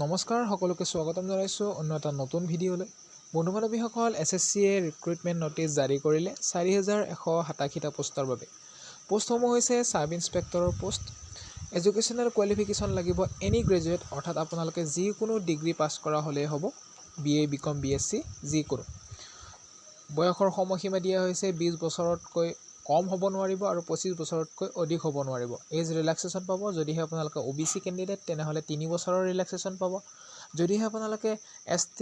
নমস্কাৰ সকলোকে স্বাগতম জনাইছোঁ অন্য এটা নতুন ভিডিঅ'লৈ। বন্ধু-বান্ধৱীসকল, SSCয়ে ৰিক্ৰুইটমেণ্ট নটিচ জাৰি কৰিলে 4187টা পোষ্টৰ বাবে। পোষ্টসমূহ হৈছে চাব ইন্সপেক্টৰৰ পোষ্ট। এডুকেশ্যনেল কোৱালিফিকেশ্যন লাগিব এনি গ্ৰেজুৱেট, অৰ্থাৎ আপোনালোকে যিকোনো ডিগ্ৰী পাছ কৰা হ'লেই হ'ব, BA, BCom, BSc যিকোনো। বয়সৰ সময়সীমা দিয়া হৈছে 20 বছৰতকৈ কম হ'ব নোৱাৰিব আৰু 25 বছৰতকৈ অধিক হ'ব নোৱাৰিব। এজ ৰিলেক্সেশ্যন পাব। যদিহে আপোনালোকে OBC কেণ্ডিডেট তেনেহ'লে 3 বছৰৰ ৰিলেক্সেশ্যন পাব। যদিহে আপোনালোকে ST,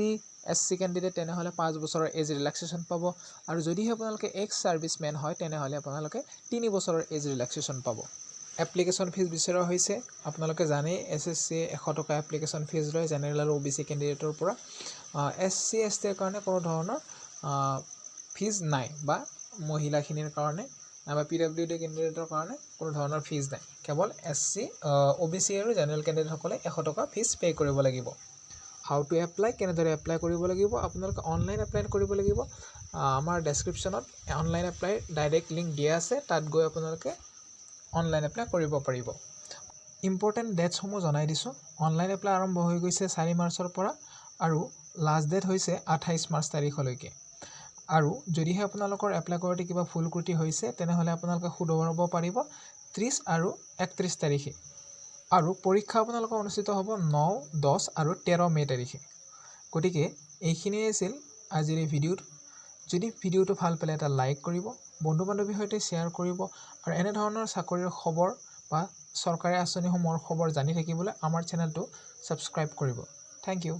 SC কেণ্ডিডেট তেনেহ'লে 5 বছৰৰ এজ ৰিলেক্সেশ্যন পাব। আৰু যদিহে আপোনালোকে এক্স ছাৰ্ভিচমেন হয় তেনেহ'লে আপোনালোকে 3 বছৰৰ এজ ৰিলেক্সেশ্যন পাব। এপ্লিকেশ্যন ফিজ বিচৰা হৈছে। আপোনালোকে জানেই SSCয়ে 100 টকা এপ্লিকেশ্যন ফিজ লয় জেনেৰেল আৰু OBC কেণ্ডিডেটৰ পৰা। SC, STৰ কাৰণে কোনো ধৰণৰ ফিজ নাই, বা মহিলাখিনিৰ কাৰণে বা PWD কেণ্ডিডেটৰ কাৰণে কোনো ধৰণৰ ফিজ নাই। কেৱল SC, OBC আৰু জেনেৰেল কেণ্ডিডেটসকলে 100 টকা ফিজ পে' কৰিব লাগিব। হাউ টু এপ্লাই, কেনেদৰে এপ্লাই কৰিব লাগিব? আপোনালোকে অনলাইন এপ্লাই কৰিব লাগিব। আমাৰ ডেছক্ৰিপশ্যনত অনলাইন এপ্লাই ডাইৰেক্ট লিংক দিয়া আছে, তাত গৈ আপোনালোকে অনলাইন এপ্লাই কৰিব পাৰিব। ইম্পৰ্টেণ্ট ডেটছসমূহ জনাই দিছোঁ। অনলাইন এপ্লাই আৰম্ভ হৈ গৈছে 4 মাৰ্চৰ পৰা আৰু লাষ্ট ডেট হৈছে 28 মাৰ্চ তাৰিখলৈকে। আৰু যদিহে আপোনালোকৰ এপ্লাই কৰোঁতে কিবা ভুল ত্ৰুটি হৈছে তেনেহ'লে আপোনালোকে শুধৰাব পাৰিব 30 আৰু 31 তাৰিখে। আৰু পৰীক্ষা আপোনালোকৰ অনুষ্ঠিত হ'ব 9, 10 আৰু 13 মে' তাৰিখে। গতিকে এইখিনিয়ে আছিল আজিৰ এই ভিডিঅ'ত। যদি ভিডিঅ'টো ভাল পালে এটা লাইক কৰিব, বন্ধু-বান্ধৱীৰ সৈতে শ্বেয়াৰ কৰিব আৰু এনেধৰণৰ চাকৰিৰ খবৰ বা চৰকাৰী আঁচনিসমূহৰ খবৰ জানি থাকিবলৈ আমাৰ চেনেলটো ছাবস্ক্ৰাইব কৰিব। Thank U.